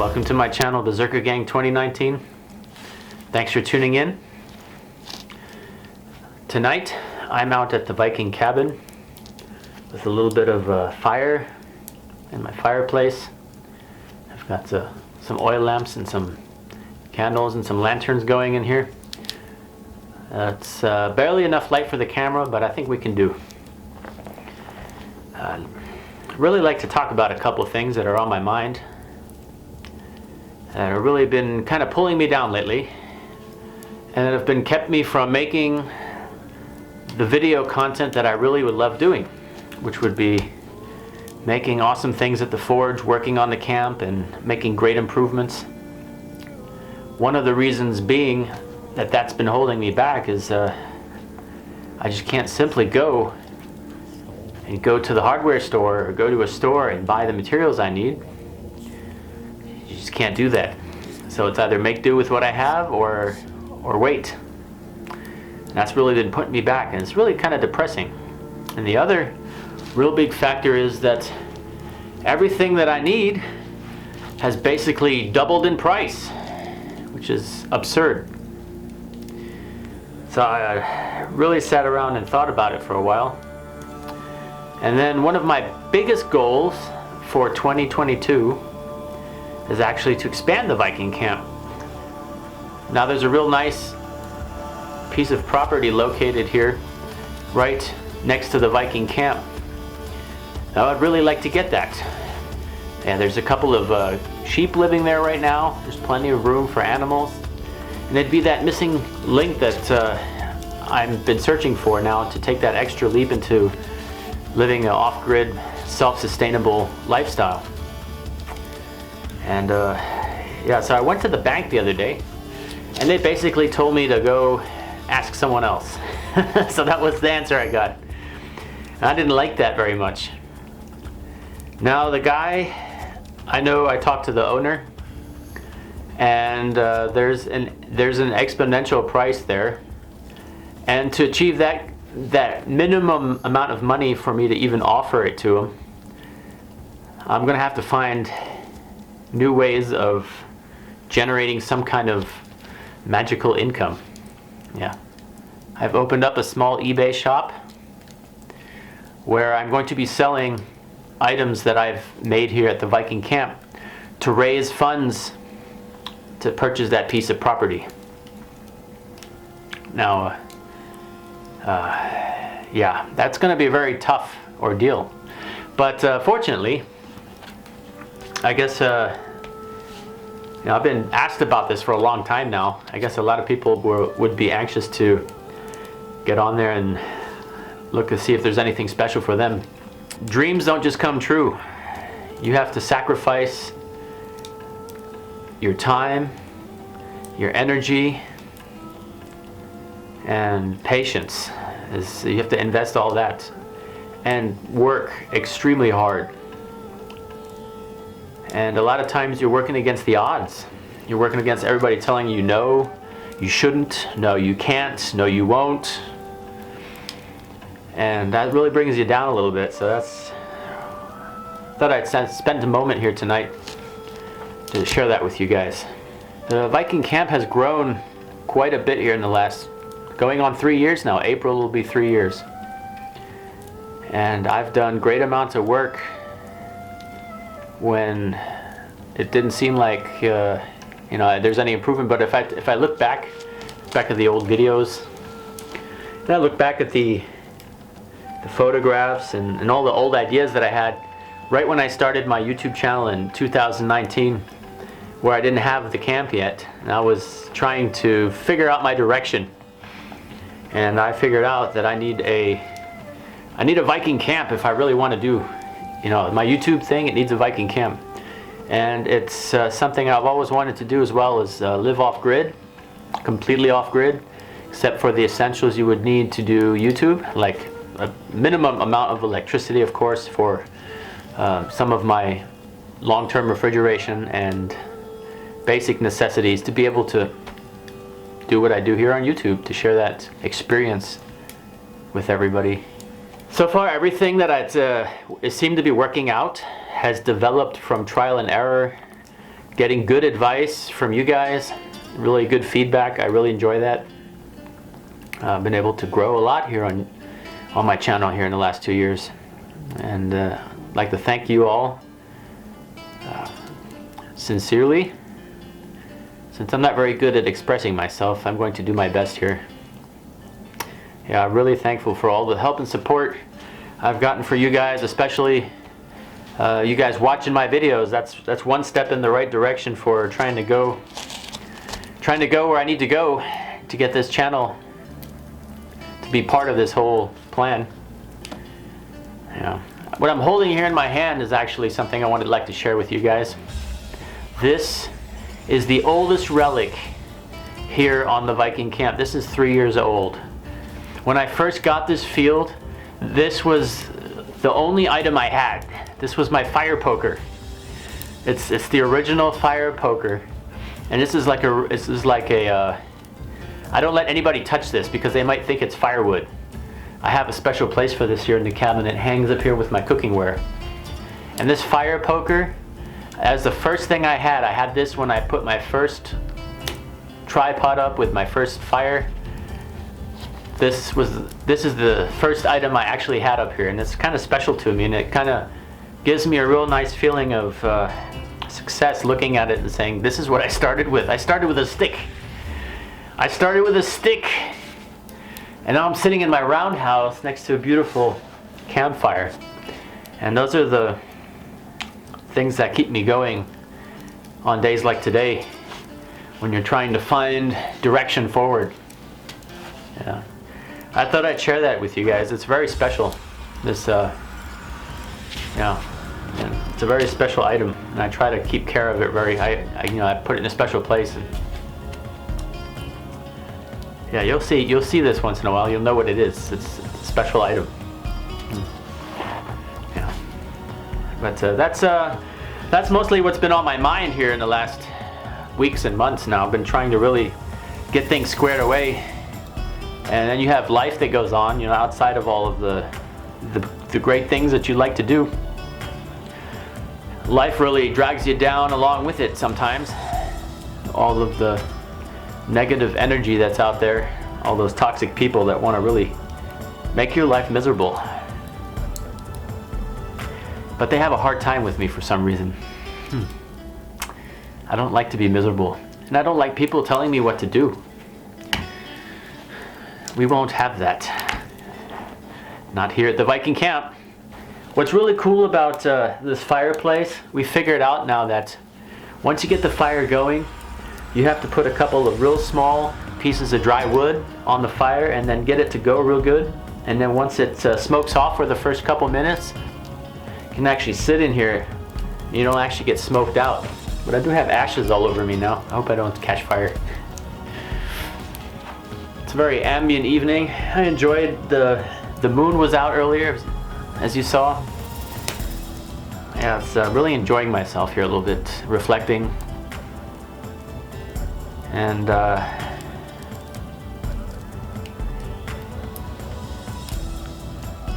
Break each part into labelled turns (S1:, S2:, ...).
S1: Welcome to my channel, Berserker Gang 2019. Thanks for tuning in. Tonight, I'm out at the Viking Cabin with a little bit of fire in my fireplace. I've got some oil lamps and some candles and some lanterns going in here. It's barely enough light for the camera, but I think we can do. I'd really like to talk about a couple of things that are on my mind that have really been kind of pulling me down lately, and that have been kept me from making the video content that I really would love doing, which would be making awesome things at the forge, working on the camp, and making great improvements. One of the reasons being that that's been holding me back is I just can't simply go to the hardware store or go to a store and buy the materials I need. You just can't do that. So it's either make do with what I have or wait. And that's really been putting me back, and it's really kind of depressing. And the other real big factor is that everything that I need has basically doubled in price, which is absurd. So I really sat around and thought about it for a while. And then one of my biggest goals for 2022 is actually to expand the Viking camp. Now there's a real nice piece of property located here right next to the Viking camp. Now I'd really like to get that. And there's a couple of sheep living there right now. There's plenty of room for animals. And it'd be that missing link that I've been searching for now to take that extra leap into living an off-grid, self-sustainable lifestyle. And yeah, so I went to the bank the other day, and they basically told me to go ask someone else. So that was the answer I got. And I didn't like that very much. Now the guy, I know, I talked to the owner, and there's an exponential price there, and to achieve that minimum amount of money for me to even offer it to him, I'm gonna have to find new ways of generating some kind of magical income. Yeah, I've opened up a small eBay shop where I'm going to be selling items that I've made here at the Viking camp to raise funds to purchase that piece of property. Now, yeah, that's going to be a very tough ordeal. But fortunately, I guess, you know, I've been asked about this for a long time now. I guess a lot of people would be anxious to get on there and look to see if there's anything special for them. Dreams don't just come true. You have to sacrifice your time, your energy, and patience. You have to invest all that and work extremely hard. And a lot of times you're working against the odds. You're working against everybody telling you no, you shouldn't, no you can't, no you won't. And that really brings you down a little bit. So thought I'd spend a moment here tonight to share that with you guys. The Viking camp has grown quite a bit here in the last, going on 3 years now. April will be 3 years. And I've done great amounts of work when it didn't seem like you know, there's any improvement. But if I look back at the old videos, and I look back at the photographs and all the old ideas that I had right when I started my YouTube channel in 2019, where I didn't have the camp yet, and I was trying to figure out my direction. And I figured out that I need a Viking camp if I really want to do, you know, my YouTube thing. It needs a Viking camp, and it's something I've always wanted to do as well, as live off-grid, completely off-grid, except for the essentials you would need to do YouTube, like a minimum amount of electricity, of course, for some of my long-term refrigeration and basic necessities to be able to do what I do here on YouTube, to share that experience with everybody. So far, everything that it seemed to be working out has developed from trial and error, getting good advice from you guys, really good feedback. I really enjoy that. I've been able to grow a lot here on my channel here in the last 2 years, and I'd like to thank you all sincerely. Since I'm not very good at expressing myself, I'm going to do my best here. Yeah, I'm really thankful for all the help and support I've gotten for you guys, especially you guys watching my videos. That's one step in the right direction for trying to go where I need to go to get this channel to be part of this whole plan. Yeah. What I'm holding here in my hand is actually something I would like to share with you guys. This is the oldest relic here on the Viking camp. This is 3 years old. When I first got this field, this was the only item I had. This was my fire poker. It's the original fire poker, and this is like a I don't let anybody touch this because they might think it's firewood. I have a special place for this here in the cabin. It hangs up here with my cookingware. And this fire poker, as the first thing I had this when I put my first tripod up with my first fire. This is the first item I actually had up here, and it's kind of special to me, and it kind of gives me a real nice feeling of success looking at it and saying, this is what I started with. I started with a stick. I started with a stick, and now I'm sitting in my roundhouse next to a beautiful campfire. And those are the things that keep me going on days like today when you're trying to find direction forward. Yeah. I thought I'd share that with you guys. It's very special. This, yeah, it's a very special item, and I try to keep care of it very. I put it in a special place. And yeah, you'll see this once in a while. You'll know what it is. It's a special item. Yeah, but that's mostly what's been on my mind here in the last weeks and months. Now I've been trying to really get things squared away. And then you have life that goes on, you know, outside of all of the great things that you like to do. Life really drags you down along with it sometimes. All of the negative energy that's out there, all those toxic people that want to really make your life miserable. But they have a hard time with me for some reason. I don't like to be miserable, and I don't like people telling me what to do. We won't have that. Not here at the Viking camp. What's really cool about this fireplace, we figured out now that once you get the fire going, you have to put a couple of real small pieces of dry wood on the fire and then get it to go real good. And then once it smokes off for the first couple minutes, you can actually sit in here. You don't actually get smoked out. But I do have ashes all over me now. I hope I don't catch fire. It's a very ambient evening. I enjoyed the moon was out earlier, as you saw. Yeah, it's really enjoying myself here a little bit, reflecting. And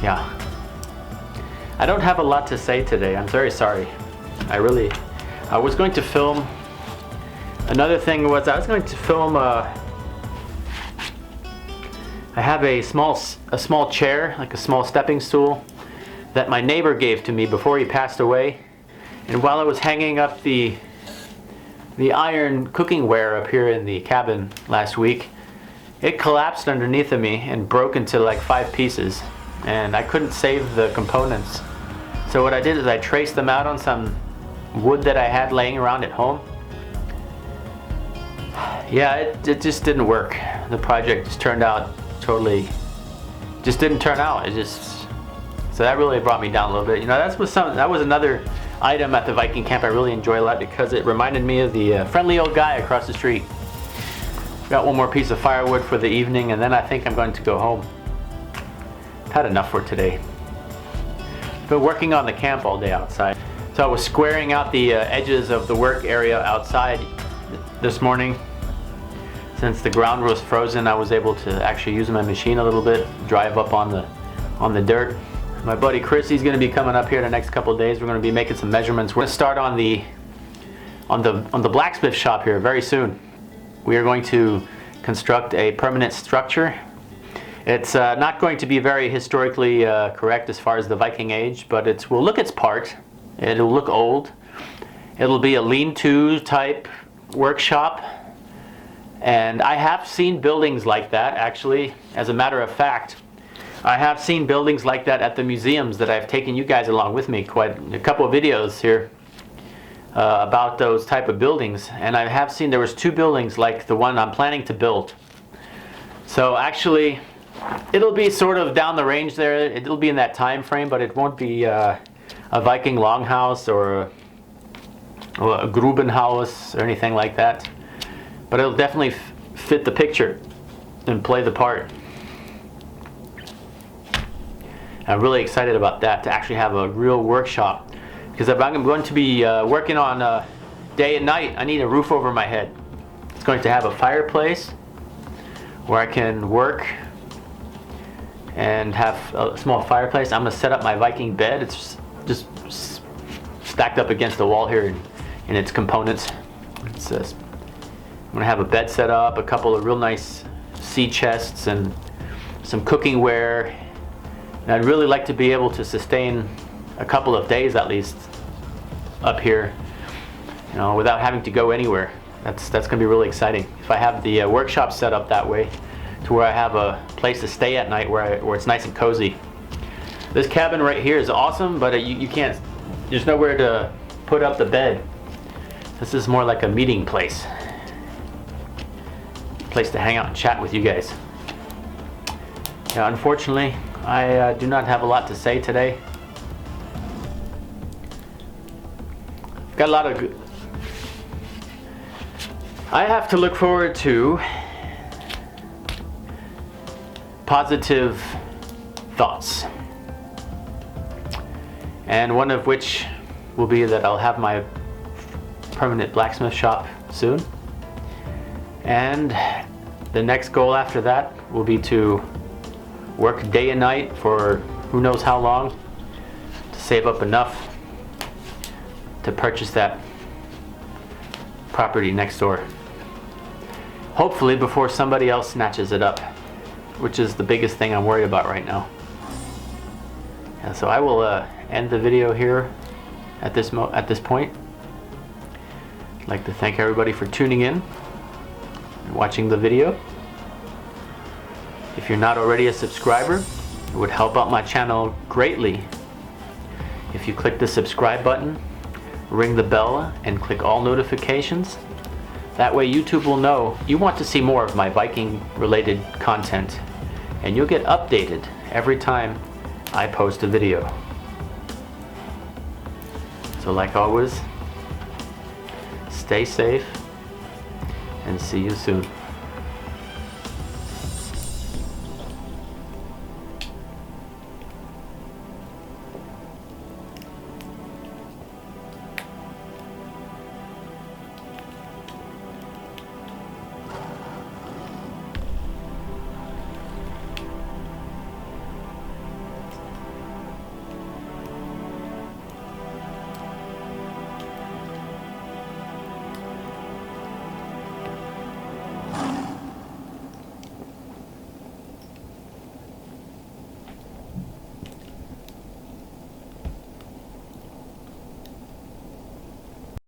S1: yeah, I don't have a lot to say today. I'm very sorry. I was going to film. Another thing was I was going to film. I have a small chair, like a small stepping stool, that my neighbor gave to me before he passed away. And while I was hanging up the iron cookingware up here in the cabin last week, it collapsed underneath of me and broke into like 5 pieces, and I couldn't save the components. So what I did is I traced them out on some wood that I had laying around at home. Yeah, it just didn't work. The project just turned out totally, just didn't turn out. So that really brought me down a little bit. You know, that was another item at the Viking camp I really enjoy a lot because it reminded me of the friendly old guy across the street. Got one more piece of firewood for the evening, and then I think I'm going to go home. I've had enough for today. Been working on the camp all day outside. So I was squaring out the edges of the work area outside this morning. Since the ground was frozen, I was able to actually use my machine a little bit, drive up on the dirt. My buddy Chris, he's going to be coming up here the next couple of days. We're going to be making some measurements. We're going to start on the on the blacksmith shop here very soon. We are going to construct a permanent structure. It's not going to be very historically correct as far as the Viking age, but it will look its part. It'll look old. It'll be a lean-to type workshop. And I have seen buildings like that, actually. As a matter of fact, I have seen buildings like that at the museums that I've taken you guys along with me. Quite a couple of videos here about those type of buildings. And I have seen there was 2 buildings like the one I'm planning to build. So actually, it'll be sort of down the range there. It'll be in that time frame, but it won't be a Viking longhouse or a Grubenhaus or anything like that. But it'll definitely fit the picture and play the part. I'm really excited about that, to actually have a real workshop. Because if I'm going to be working on day and night, I need a roof over my head. It's going to have a fireplace where I can work and have a small fireplace. I'm going to set up my Viking bed. It's just stacked up against the wall here in its components. I'm going to have a bed set up, a couple of real nice sea chests, and some cooking ware. And I'd really like to be able to sustain a couple of days at least up here, you know, without having to go anywhere. That's going to be really exciting. If I have the workshop set up that way, to where I have a place to stay at night where it's nice and cozy. This cabin right here is awesome, but you can't, there's nowhere to put up the bed. This is more like a meeting place. Place to hang out and chat with you guys. Yeah, unfortunately, I do not have a lot to say today. Got a lot of I have to look forward to positive thoughts. And one of which will be that I'll have my permanent blacksmith shop soon. And the next goal after that will be to work day and night for who knows how long to save up enough to purchase that property next door. Hopefully before somebody else snatches it up, which is the biggest thing I'm worried about right now. Yeah, so I will end the video here at this point. I'd like to thank everybody for tuning in and watching the video. If you're not already a subscriber, it would help out my channel greatly if you click the subscribe button, ring the bell, and click all notifications. That way YouTube will know you want to see more of my Viking related content, and you'll get updated every time I post a video. So like always, stay safe and see you soon.